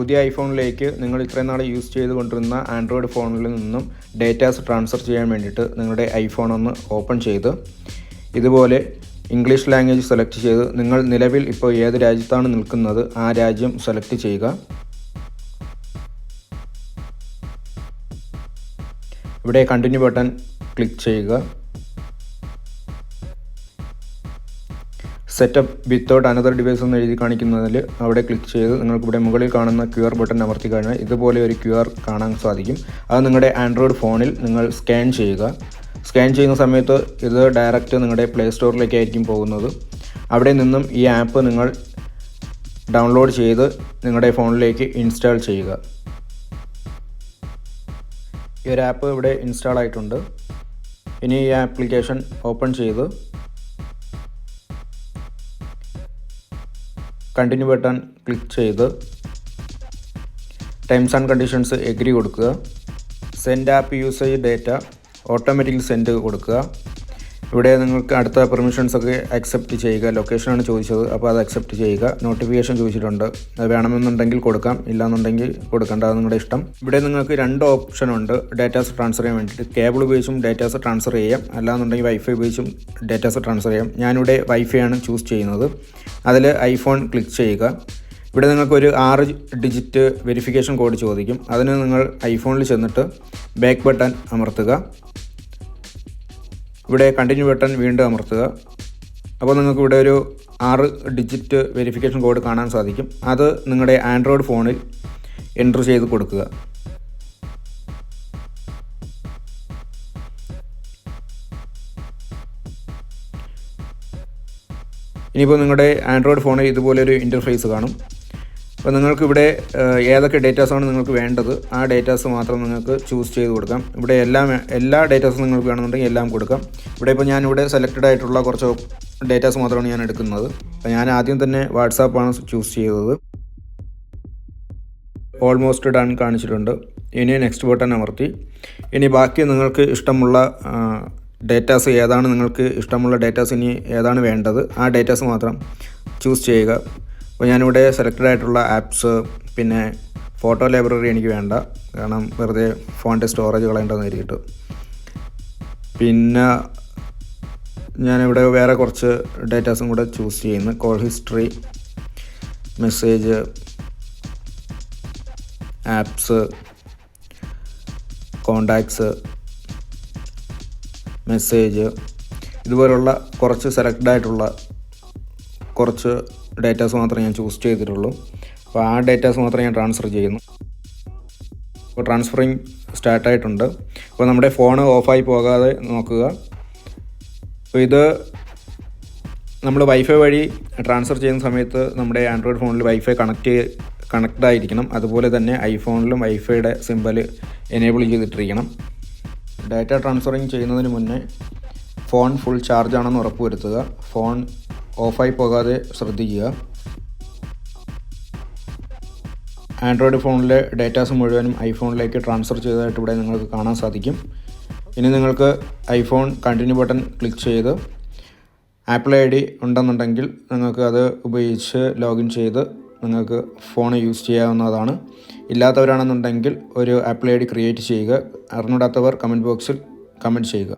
പുതിയ ഐഫോണിലേക്ക് നിങ്ങൾ ഇത്രയും നാൾ യൂസ് ചെയ്തുകൊണ്ടിരുന്ന ആൻഡ്രോയിഡ് ഫോണിൽ നിന്നും ഡേറ്റാസ് ട്രാൻസ്ഫർ ചെയ്യാൻ വേണ്ടിയിട്ട് നിങ്ങളുടെ ഐഫോൺ ഒന്ന് ഓപ്പൺ ചെയ്ത് ഇതുപോലെ ഇംഗ്ലീഷ് ലാംഗ്വേജ് സെലക്ട് ചെയ്ത് നിങ്ങൾ നിലവിൽ ഇപ്പോൾ ഏത് രാജ്യത്താണ് നിൽക്കുന്നത് ആ രാജ്യം സെലക്ട് ചെയ്യുക. ഇവിടെ കണ്ടിന്യൂ ബട്ടൺ ക്ലിക്ക് ചെയ്യുക. സെറ്റപ്പ് വിത്തൗട്ട് അനദർ ഡിവൈസ് എന്ന് എഴുതി കാണിക്കുന്നതിൽ അവിടെ ക്ലിക്ക് ചെയ്ത് നിങ്ങൾക്ക് ഇവിടെ മുകളിൽ കാണുന്ന QR ബട്ടൺ അമർത്തി കഴിഞ്ഞാൽ ഇതുപോലെ ഒരു QR കാണാൻ സാധിക്കും. അത് നിങ്ങളുടെ ആൻഡ്രോയിഡ് ഫോണിൽ നിങ്ങൾ സ്കാൻ ചെയ്യുക. സ്കാൻ ചെയ്യുന്ന സമയത്ത് ഇത് ഡയറക്റ്റ് നിങ്ങളുടെ പ്ലേ സ്റ്റോറിലേക്കായിരിക്കും പോകുന്നത്. അവിടെ നിന്നും ഈ ആപ്പ് നിങ്ങൾ ഡൗൺലോഡ് ചെയ്ത് നിങ്ങളുടെ ഫോണിലേക്ക് ഇൻസ്റ്റാൾ ചെയ്യുക. ഈ ഒരു ആപ്പ് ഇവിടെ ഇൻസ്റ്റാൾ ആയിട്ടുണ്ട്. ഇനി ഈ ആപ്ലിക്കേഷൻ ഓപ്പൺ ചെയ്ത് കണ്ടിന്യൂ ബട്ടൺ ക്ലിക്ക് ചെയ്ത് ടേംസ് ആൻഡ് കണ്ടീഷൻസ് എഗ്രി കൊടുക്കുക. Send app usage data automatically send കൊടുക്കുക. ഇവിടെ നിങ്ങൾക്ക് അടുത്ത പെർമിഷൻസ് ഒക്കെ അക്സെപ്റ്റ് ചെയ്യുക. ലൊക്കേഷനാണ് ചോദിച്ചത്, അപ്പോൾ അത് അക്സെപ്റ്റ് ചെയ്യുക. നോട്ടിഫിക്കേഷൻ ചോദിച്ചിട്ടുണ്ട്, അത് വേണമെന്നുണ്ടെങ്കിൽ കൊടുക്കാം, ഇല്ലാന്നുണ്ടെങ്കിൽ കൊടുക്കേണ്ട, അത് നിങ്ങളുടെ ഇഷ്ടം. ഇവിടെ നിങ്ങൾക്ക് 2 ഓപ്ഷനുണ്ട് ഡേറ്റാസ് ട്രാൻസ്ഫർ ചെയ്യാൻ വേണ്ടിയിട്ട്. കേബിൾ ഉപയോഗിച്ചും ഡേറ്റാസ് ട്രാൻസ്ഫർ ചെയ്യാം, അല്ലാന്നുണ്ടെങ്കിൽ വൈഫൈ ഉപയോഗിച്ചും ഡേറ്റാസ് ട്രാൻസ്ഫർ ചെയ്യാം. ഞാനിവിടെ വൈഫൈ ആണ് ചൂസ് ചെയ്യുന്നത്. അതിൽ ഐഫോൺ ക്ലിക്ക് ചെയ്യുക. ഇവിടെ നിങ്ങൾക്കൊരു 6 ഡിജിറ്റ് വെരിഫിക്കേഷൻ കോഡ് ചോദിക്കും. അതിന് നിങ്ങൾ ഐഫോണിൽ ചെന്നിട്ട് ബാക്ക് ബട്ടൺ അമർത്തുക. ഇവിടെ കണ്ടിന്യൂ ബട്ടൺ വീണ്ടും അമർത്തുക. അപ്പോൾ നിങ്ങൾക്ക് ഇവിടെ ഒരു 6 ഡിജിറ്റ് വെരിഫിക്കേഷൻ കോഡ് കാണാൻ സാധിക്കും. അത് നിങ്ങളുടെ ആൻഡ്രോയിഡ് ഫോണിൽ എൻ്റർ ചെയ്ത് കൊടുക്കുക. ഇനിയിപ്പോൾ നിങ്ങളുടെ ആൻഡ്രോയിഡ് ഫോണിൽ ഇതുപോലൊരു ഇൻ്റർഫേസ് കാണും. അപ്പോൾ നിങ്ങൾക്കിവിടെ ഏതൊക്കെ ഡേറ്റാസാണ് നിങ്ങൾക്ക് വേണ്ടത് ആ ഡേറ്റാസ് മാത്രം നിങ്ങൾക്ക് ചൂസ് ചെയ്ത് കൊടുക്കാം. ഇവിടെ എല്ലാ ഡേറ്റാസും നിങ്ങൾക്ക് വേണമെന്നുണ്ടെങ്കിൽ എല്ലാം കൊടുക്കാം. ഇവിടെ ഇപ്പോൾ ഞാനിവിടെ സെലക്റ്റഡ് ആയിട്ടുള്ള കുറച്ച് ഡേറ്റാസ് മാത്രമാണ് ഞാൻ എടുക്കുന്നത്. അപ്പോൾ ഞാൻ ആദ്യം തന്നെ വാട്സാപ്പാണ് ചൂസ് ചെയ്തത്. ഓൾമോസ്റ്റ് ഡൺ കാണിച്ചിട്ടുണ്ട്. ഇനി നെക്സ്റ്റ് ബട്ടൺ അമർത്തി ഇനി ബാക്കി നിങ്ങൾക്ക് ഇഷ്ടമുള്ള ഡേറ്റാസ് ഏതാണ്, നിങ്ങൾക്ക് ഇഷ്ടമുള്ള ഡേറ്റാസ് ഇനി ഏതാണ് വേണ്ടത് ആ ഡേറ്റാസ് മാത്രം ചൂസ് ചെയ്യുക. അപ്പോൾ ഞാനിവിടെ സെലക്റ്റഡ് ആയിട്ടുള്ള ആപ്സ്, പിന്നെ ഫോട്ടോ ലൈബ്രറി എനിക്ക് വേണ്ട, കാരണം വെറുതെ ഫോണിൻ്റെ സ്റ്റോറേജ് കളയേണ്ടതെന്ന് കരുതിയിട്ട്. പിന്നെ ഞാനിവിടെ വേറെ കുറച്ച് ഡേറ്റാസും കൂടെ ചൂസ് ചെയ്യുന്നു. Call history, message, apps, contacts, message, ഇതുപോലുള്ള കുറച്ച് സെലക്റ്റഡ് ആയിട്ടുള്ള കുറച്ച് ഡേറ്റാസ് മാത്രമേ ഞാൻ ചൂസ് ചെയ്തിട്ടുള്ളൂ. അപ്പോൾ ആ ഡേറ്റാസ് മാത്രമേ ഞാൻ ട്രാൻസ്ഫർ ചെയ്യുന്നു. അപ്പോൾ ട്രാൻസ്ഫറിങ് സ്റ്റാർട്ടായിട്ടുണ്ട്. അപ്പോൾ നമ്മുടെ ഫോൺ ഓഫായി പോകാതെ നോക്കുക. അപ്പോൾ ഇത് നമ്മൾ വൈഫൈ വഴി ട്രാൻസ്ഫർ ചെയ്യുന്ന സമയത്ത് നമ്മുടെ ആൻഡ്രോയിഡ് ഫോണിൽ വൈഫൈ കണക്റ്റ് ആയിരിക്കണം. അതുപോലെ തന്നെ ഐഫോണിലും വൈഫൈയുടെ സിമ്പൽ എനേബിൾ ചെയ്തിട്ടിരിക്കണം. ഡാറ്റ ട്രാൻസ്ഫറിങ് ചെയ്യുന്നതിന് മുന്നേ ഫോൺ ഫുൾ ചാർജ് ആണെന്ന് ഉറപ്പുവരുത്തുക. ഫോൺ ഓഫായി പോകാതെ ശ്രദ്ധിക്കുക. ആൻഡ്രോയിഡ് ഫോണിലെ ഡേറ്റാസ് മുഴുവനും ഐഫോണിലേക്ക് ട്രാൻസ്ഫർ ചെയ്തതായിട്ട് ഇവിടെ നിങ്ങൾക്ക് കാണാൻ സാധിക്കും. ഇനി നിങ്ങൾക്ക് ഐഫോൺ കണ്ടിന്യൂ ബട്ടൺ ക്ലിക്ക് ചെയ്ത് ആപ്പിൾ ID ഉണ്ടെന്നുണ്ടെങ്കിൽ നിങ്ങൾക്ക് അത് ഉപയോഗിച്ച് ലോഗിൻ ചെയ്ത് നിങ്ങൾക്ക് ഫോൺ യൂസ് ചെയ്യാവുന്നതാണ്. ഇല്ലാത്തവരാണെന്നുണ്ടെങ്കിൽ ഒരു ആപ്പിൾ ID ക്രിയേറ്റ് ചെയ്യുക. അറിഞ്ഞൂടാത്തവർ കമൻറ്റ് ബോക്സിൽ കമൻറ്റ് ചെയ്യുക.